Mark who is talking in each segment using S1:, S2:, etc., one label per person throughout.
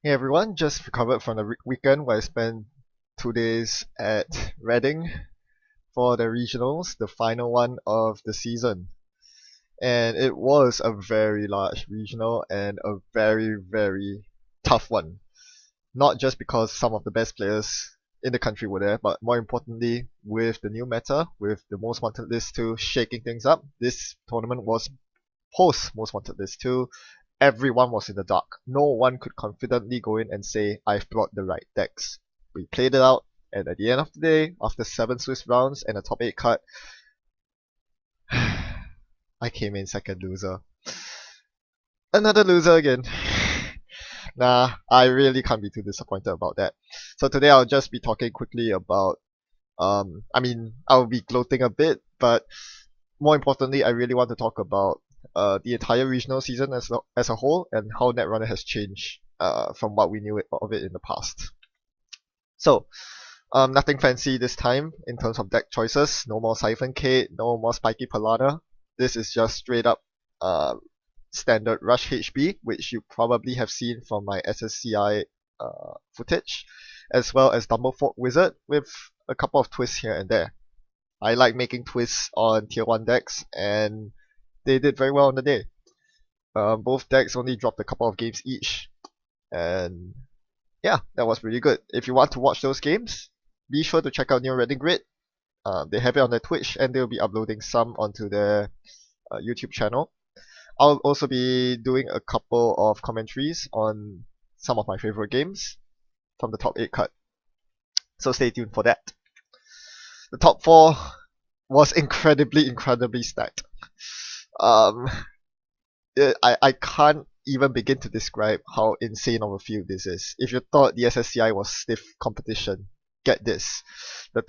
S1: Hey everyone, just recovered from the weekend where I spent 2 days at Reading for the regionals, the final one of the season. And it was a very large regional and a very, very tough one. Not just because some of the best players in the country were there, but more importantly, with the new meta, with the Most Wanted List 2 shaking things up, this tournament was post Most Wanted List 2. Everyone was in the dark. No one could confidently go in and say, I've brought the right decks. We played it out, and at the end of the day, after 7 Swiss rounds and a top 8 cut, I came in second loser. Another loser again. Nah, I really can't be too disappointed about that. So today I'll just be talking quickly about, I'll be gloating a bit, but more importantly, I really want to talk about the entire regional season as a whole and how Netrunner has changed from what we knew of it in the past. So, nothing fancy this time in terms of deck choices. No more Siphon Kate, no more Spiky Palada. This is just straight up uh, standard Rush HB, which you probably have seen from my SSCI footage, as well as Dumblefork Wizard with a couple of twists here and there. I like making twists on tier 1 decks, and they did very well on the day. Both decks only dropped a couple of games each, and yeah, that was really good. If you want to watch those games, be sure to check out New Reading Grid. They have it on their Twitch, and they'll be uploading some onto their YouTube channel. I'll also be doing a couple of commentaries on some of my favorite games from the top 8 cut. So stay tuned for that. The top 4 was incredibly stacked. Um, I can't even begin to describe how insane of a field this is. If you thought the SSCI was stiff competition, get this. Of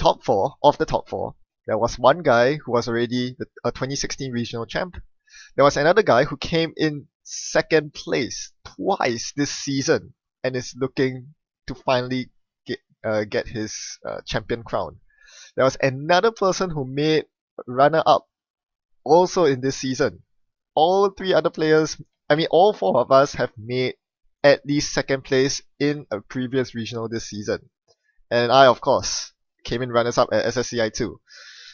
S1: the top four, there was one guy who was already a 2016 regional champ. There was another guy who came in second place twice this season and is looking to finally get his champion crown. There was another person who made runner up also in this season. All three other players, all four of us have made at least second place in a previous regional this season. And I, of course, came in runners up at SSCI too.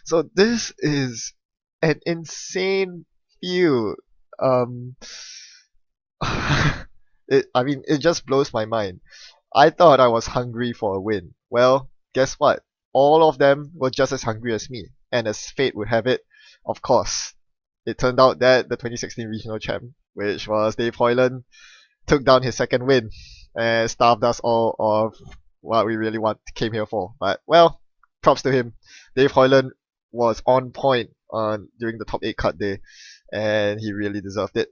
S1: So this is an insane field. Um, it just blows my mind. I thought I was hungry for a win. Well, guess what? All of them were just as hungry as me. And as fate would have it, of course, it turned out that the 2016 regional champ, which was Dave Hoyland, took down his second win and starved us all of what we really came here for. But well, props to him. Dave Hoyland was on point during the top 8 cut day, and he really deserved it.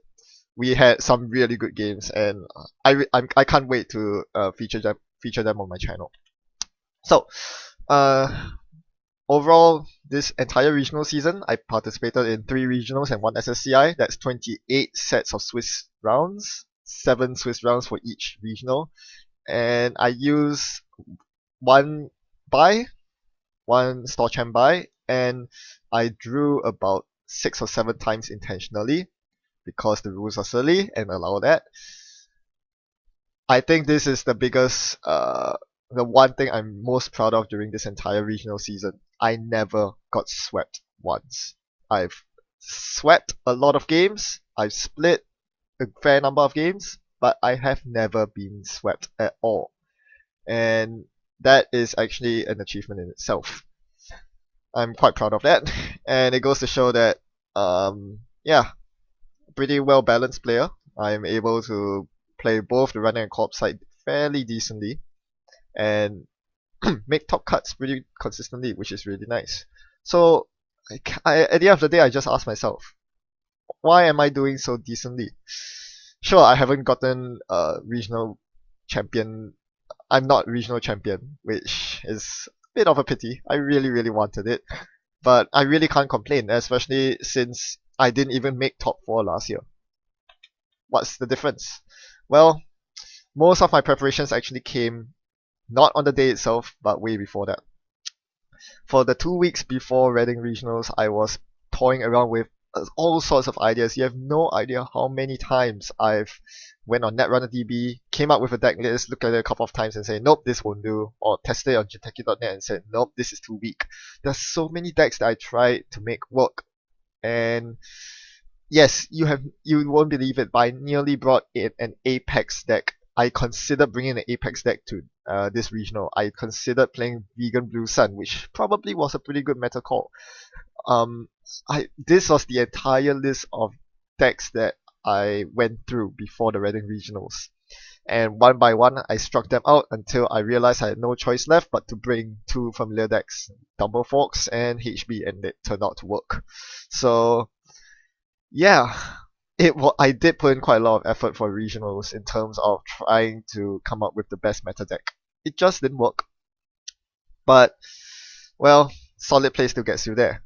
S1: We had some really good games, and I can't wait to feature them on my channel. So, uh, overall, this entire regional season, I participated in 3 regionals and 1 SSCI. That's 28 sets of Swiss rounds, 7 Swiss rounds for each regional. And I use one buy, one store champ buy, and I drew about 6 or 7 times intentionally because the rules are silly and allow that. I think this is the one thing I'm most proud of during this entire regional season. I never got swept once. I've swept a lot of games, I've split a fair number of games, but I have never been swept at all. And that is actually an achievement in itself. I'm quite proud of that, and it goes to show that, yeah, pretty well balanced player. I'm able to play both the running and co-op side fairly decently, and make top cuts pretty consistently, which is really nice. So, at the end of the day, I just ask myself, why am I doing so decently? Sure, I haven't gotten a regional champion. I'm not regional champion, which is a bit of a pity. I really wanted it, but I really can't complain, especially since I didn't even make top 4 last year. What's the difference? Well, most of my preparations actually came not on the day itself, but way before that. For the 2 weeks before Reading Regionals, I was toying around with all sorts of ideas. You have no idea how many times I've went on Netrunner DB, came up with a deck list, looked at it a couple of times and say, nope, this won't do, or tested it on Jiteki.net and said, nope, this is too weak. There's so many decks that I tried to make work, and yes, you won't believe it, but I nearly brought in an Apex deck. I considered bringing an Apex deck to this regional. I considered playing Vegan Blue Sun, which probably was a pretty good meta call. Um, this was the entire list of decks that I went through before the Reading regionals, and one by one I struck them out until I realized I had no choice left but to bring two familiar decks, Dumble Fox and HB, and it turned out to work. So yeah, I did put in quite a lot of effort for regionals in terms of trying to come up with the best meta deck. It just didn't work, but well, solid play still gets you there.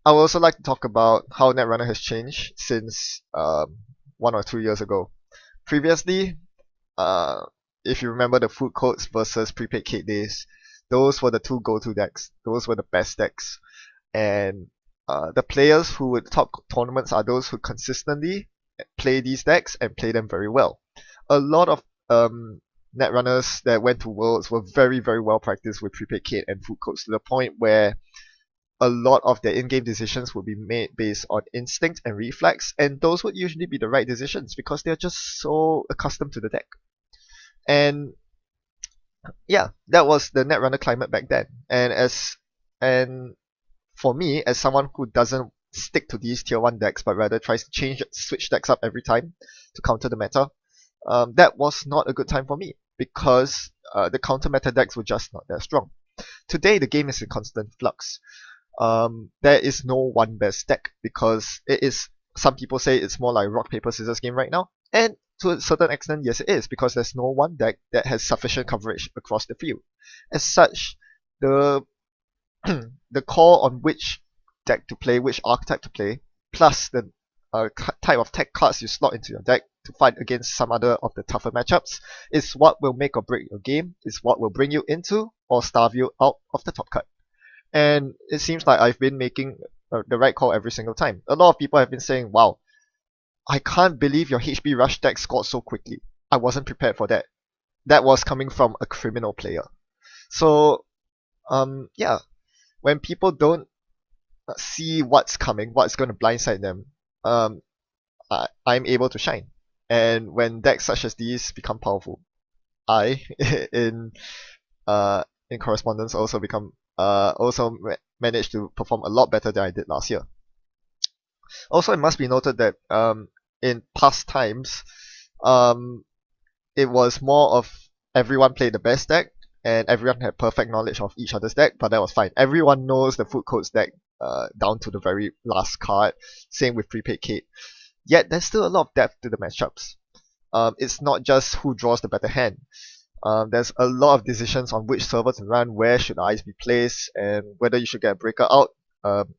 S1: I would also like to talk about how Netrunner has changed since 1 or 2 years ago. Previously, uh, if you remember the food courts versus prepaid kit days, those were the two go-to decks. Those were the best decks. And the players who would top tournaments are those who consistently play these decks and play them very well. A lot of netrunners that went to Worlds were very, very well practiced with prepaid kit and food codes to the point where a lot of their in-game decisions would be made based on instinct and reflex, and those would usually be the right decisions because they're just so accustomed to the deck. And yeah, that was the Netrunner climate back then. And for me, as someone who doesn't stick to these tier 1 decks but rather tries to switch decks up every time to counter the meta, that was not a good time for me because the counter meta decks were just not that strong. Today, the game is in constant flux. There is no one best deck because it is. Some people say it's more like rock paper scissors game right now, and to a certain extent, yes, it is because there's no one deck that has sufficient coverage across the field. As such, the the call on which deck to play, which archetype to play, plus the type of tech cards you slot into your deck to fight against some other of the tougher matchups, is what will make or break your game, is what will bring you into or starve you out of the top cut. And it seems like I've been making the right call every single time. A lot of people have been saying, wow, I can't believe your HB Rush deck scored so quickly. I wasn't prepared for that. That was coming from a criminal player. So, yeah, when people don't see what's coming, what's going to blindside them, I'm able to shine. And when decks such as these become powerful, I, in in correspondence, also managed to perform a lot better than I did last year. Also, it must be noted that in past times, um, it was more of everyone played the best deck and everyone had perfect knowledge of each other's deck, but that was fine. Everyone knows the food codes deck down to the very last card. Same with prepaid kit. Yet there's still a lot of depth to the matchups. It's not just who draws the better hand. There's a lot of decisions on which server to run, where should eyes be placed, and whether you should get a breaker out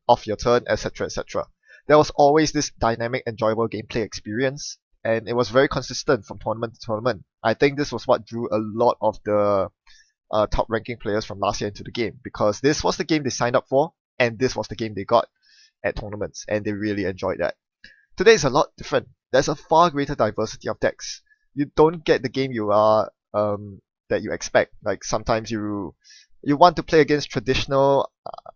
S1: off your turn, etc. etc. There was always this dynamic, enjoyable gameplay experience, and it was very consistent from tournament to tournament. I think this was what drew a lot of the top ranking players from last year into the game, because this was the game they signed up for, and this was the game they got at tournaments, and they really enjoyed that. Today is a lot different. There's a far greater diversity of decks. You don't get the game that you expect. Like sometimes you want to play against traditional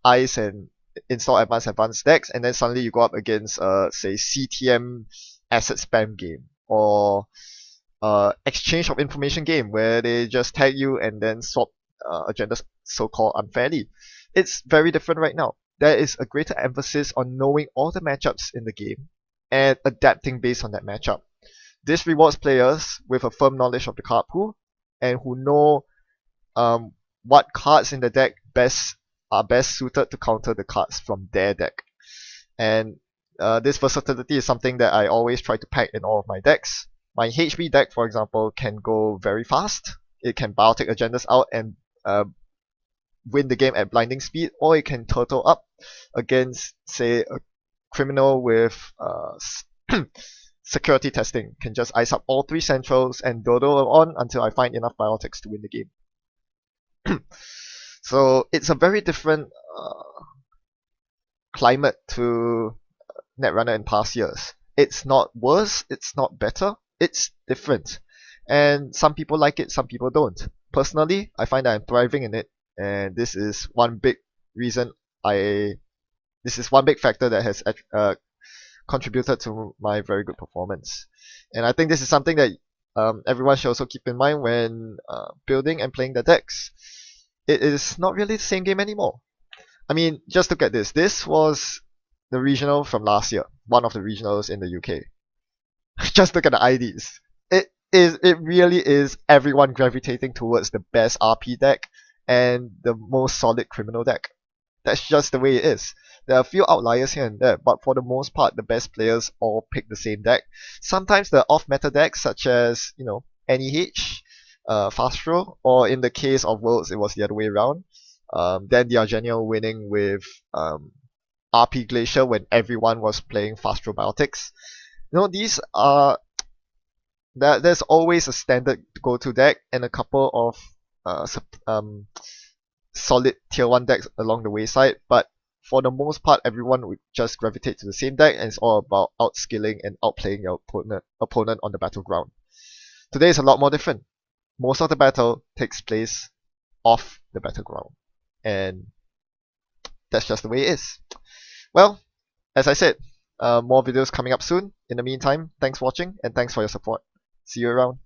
S1: ice and install advanced decks, and then suddenly you go up against say CTM asset spam game or exchange of information game where they just tag you and then swap agendas so-called unfairly. It's very different right now. There is a greater emphasis on knowing all the matchups in the game and adapting based on that matchup. This rewards players with a firm knowledge of the card pool and who know what cards in the deck are best suited to counter the cards from their deck. And this versatility is something that I always try to pack in all of my decks. My HB deck, for example, can go very fast. It can biotic agendas out and win the game at blinding speed, or it can turtle up against, say, a criminal with security testing. Can just ice up all 3 centrals and dodo on until I find enough biotics to win the game. So it's a very different climate to Netrunner in past years. It's not worse, it's not better, it's different. And some people like it, some people don't. Personally, I find that I'm thriving in it, and reason I this is one big factor that has contributed to my very good performance. And I think this is something that everyone should also keep in mind when building and playing the decks. It is not really the same game anymore. I mean, just look at this. This was the regional from last year, one of the regionals in the UK. Just look at the IDs. It really is everyone gravitating towards the best RP deck and the most solid criminal deck. That's just the way it is. There are a few outliers here and there, but for the most part, the best players all pick the same deck. Sometimes the off-meta decks, such as NEH, Fast Throw, or in the case of Worlds, it was the other way around. Then the Argenia winning with RP Glacier when everyone was playing Fast Throw Biotics. These are there's always a standard go-to deck and a couple of solid tier 1 decks along the wayside, but for the most part, everyone would just gravitate to the same deck, and it's all about outskilling and outplaying your opponent on the battleground. Today is a lot more different. Most of the battle takes place off the battleground, and that's just the way it is. Well, as I said, more videos coming up soon. In the meantime, thanks for watching, and thanks for your support. See you around.